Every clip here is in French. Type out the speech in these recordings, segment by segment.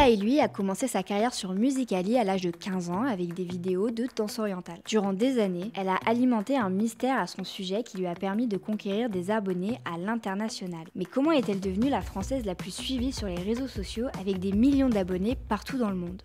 Léa et lui a commencé sa carrière sur Musical.ly à l'âge de 15 ans avec des vidéos de danse orientale. Durant des années, elle a alimenté un mystère à son sujet qui lui a permis de conquérir des abonnés à l'international. Mais comment est-elle devenue la Française la plus suivie sur les réseaux sociaux avec des millions d'abonnés partout dans le monde ?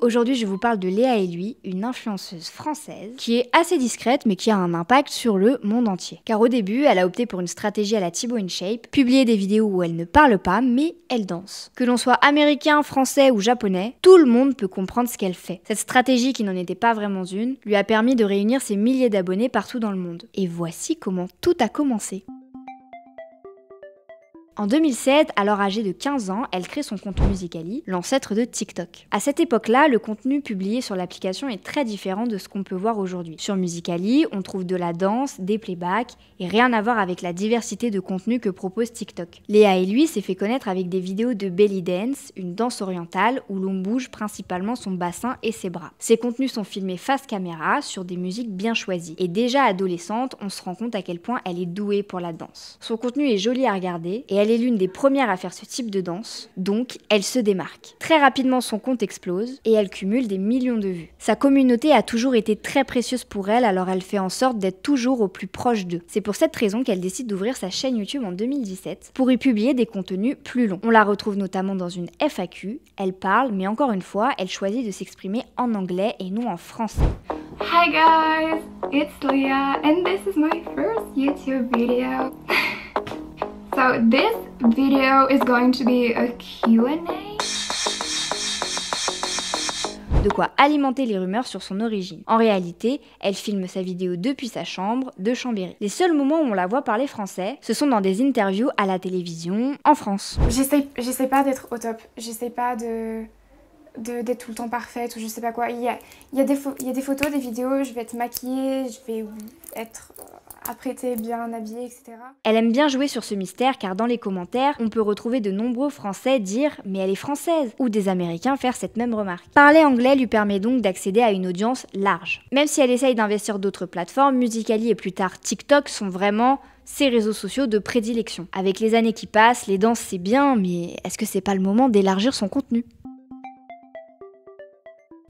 Aujourd'hui, je vous parle de Léa et lui, une influenceuse française qui est assez discrète mais qui a un impact sur le monde entier. Car au début, elle a opté pour une stratégie à la Thibaut InShape, publier des vidéos où elle ne parle pas mais elle danse. Que l'on soit américain, français ou japonais, tout le monde peut comprendre ce qu'elle fait. Cette stratégie, qui n'en était pas vraiment une, lui a permis de réunir ses milliers d'abonnés partout dans le monde. Et voici comment tout a commencé. En 2007, alors âgée de 15 ans, elle crée son compte Musical.ly, l'ancêtre de TikTok. À cette époque-là, le contenu publié sur l'application est très différent de ce qu'on peut voir aujourd'hui. Sur Musical.ly, on trouve de la danse, des playbacks, et rien à voir avec la diversité de contenu que propose TikTok. Léa et lui s'est fait connaître avec des vidéos de belly dance, une danse orientale où l'on bouge principalement son bassin et ses bras. Ces contenus sont filmés face caméra sur des musiques bien choisies. Et déjà adolescente, on se rend compte à quel point elle est douée pour la danse. Son contenu est joli à regarder et elle est l'une des premières à faire ce type de danse, donc elle se démarque. Très rapidement, son compte explose et elle cumule des millions de vues. Sa communauté a toujours été très précieuse pour elle, alors elle fait en sorte d'être toujours au plus proche d'eux. C'est pour cette raison qu'elle décide d'ouvrir sa chaîne YouTube en 2017 pour y publier des contenus plus longs. On la retrouve notamment dans une FAQ, elle parle, mais encore une fois, elle choisit de s'exprimer en anglais et non en français. Hi guys, it's Leah and this is my first YouTube video. So this video is going to be a Q&A. De quoi alimenter les rumeurs sur son origine. En réalité, elle filme sa vidéo depuis sa chambre de Chambéry. Les seuls moments où on la voit parler français, ce sont dans des interviews à la télévision en France. J'essaie pas d'être au top, j'essaie pas d'être tout le temps parfaite ou je sais pas quoi. Il y a des photos, des vidéos, je vais être maquillée, je vais être apprêtée, bien habillée, etc. Elle aime bien jouer sur ce mystère car dans les commentaires, on peut retrouver de nombreux Français dire « mais elle est française » ou des Américains faire cette même remarque. Parler anglais lui permet donc d'accéder à une audience large. Même si elle essaye d'investir d'autres plateformes, Musical.ly et plus tard TikTok sont vraiment ses réseaux sociaux de prédilection. Avec les années qui passent, les danses c'est bien, mais est-ce que c'est pas le moment d'élargir son contenu ?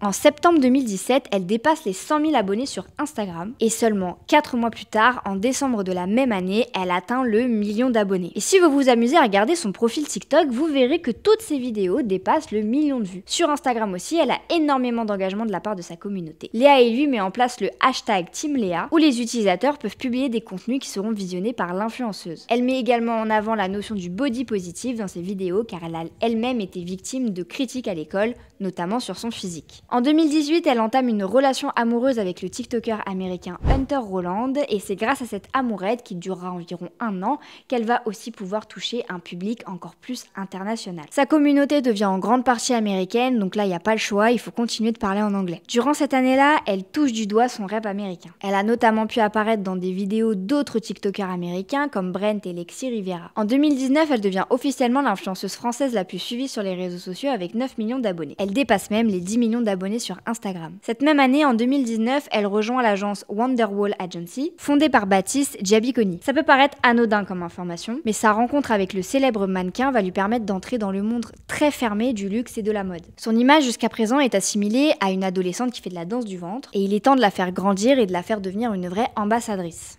En septembre 2017, elle dépasse les 100 000 abonnés sur Instagram et seulement 4 mois plus tard, en décembre de la même année, elle atteint le 1 million d'abonnés. Et si vous vous amusez à regarder son profil TikTok, vous verrez que toutes ses vidéos dépassent le 1 million de vues. Sur Instagram aussi, elle a énormément d'engagement de la part de sa communauté. Léa et lui met en place le hashtag TeamLéa où les utilisateurs peuvent publier des contenus qui seront visionnés par l'influenceuse. Elle met également en avant la notion du body positive dans ses vidéos car elle a elle-même été victime de critiques à l'école, notamment sur son physique. En 2018, elle entame une relation amoureuse avec le TikToker américain Hunter Roland et c'est grâce à cette amourette qui durera environ 1 an qu'elle va aussi pouvoir toucher un public encore plus international. Sa communauté devient en grande partie américaine, donc là il n'y a pas le choix, il faut continuer de parler en anglais. Durant cette année-là, elle touche du doigt son rap américain. Elle a notamment pu apparaître dans des vidéos d'autres TikTokers américains comme Brent et Lexi Rivera. En 2019, elle devient officiellement l'influenceuse française la plus suivie sur les réseaux sociaux avec 9 millions d'abonnés. Elle dépasse même les 10 millions d'abonnés sur Instagram. Cette même année, en 2019, elle rejoint l'agence Wonderwall Agency, fondée par Baptiste Giabiconi. Ça peut paraître anodin comme information, mais sa rencontre avec le célèbre mannequin va lui permettre d'entrer dans le monde très fermé du luxe et de la mode. Son image jusqu'à présent est assimilée à une adolescente qui fait de la danse du ventre, et il est temps de la faire grandir et de la faire devenir une vraie ambassadrice.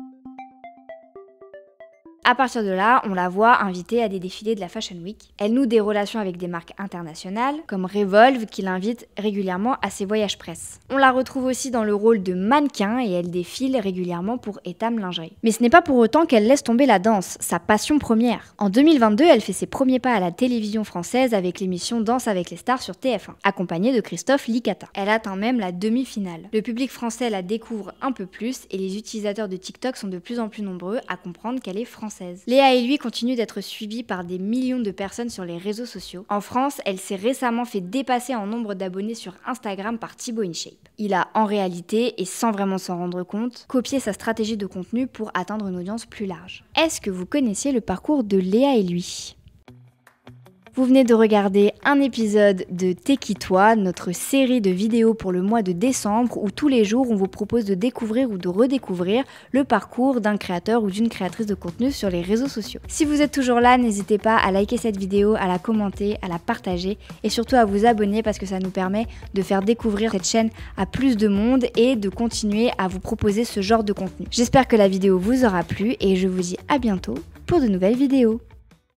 À partir de là, on la voit invitée à des défilés de la Fashion Week. Elle noue des relations avec des marques internationales, comme Revolve, qui l'invite régulièrement à ses voyages presse. On la retrouve aussi dans le rôle de mannequin et elle défile régulièrement pour Etam Lingerie. Mais ce n'est pas pour autant qu'elle laisse tomber la danse, sa passion première. En 2022, elle fait ses premiers pas à la télévision française avec l'émission Danse avec les stars sur TF1, accompagnée de Christophe Licata. Elle atteint même la demi-finale. Le public français la découvre un peu plus et les utilisateurs de TikTok sont de plus en plus nombreux à comprendre qu'elle est française. Léa et lui continuent d'être suivis par des millions de personnes sur les réseaux sociaux. En France, elle s'est récemment fait dépasser en nombre d'abonnés sur Instagram par Thibaut InShape. Il a en réalité, et sans vraiment s'en rendre compte, copié sa stratégie de contenu pour atteindre une audience plus large. Est-ce que vous connaissiez le parcours de Léa et lui ? Vous venez de regarder un épisode de T'es qui toi, notre série de vidéos pour le mois de décembre où tous les jours on vous propose de découvrir ou de redécouvrir le parcours d'un créateur ou d'une créatrice de contenu sur les réseaux sociaux. Si vous êtes toujours là, n'hésitez pas à liker cette vidéo, à la commenter, à la partager et surtout à vous abonner parce que ça nous permet de faire découvrir cette chaîne à plus de monde et de continuer à vous proposer ce genre de contenu. J'espère que la vidéo vous aura plu et je vous dis à bientôt pour de nouvelles vidéos.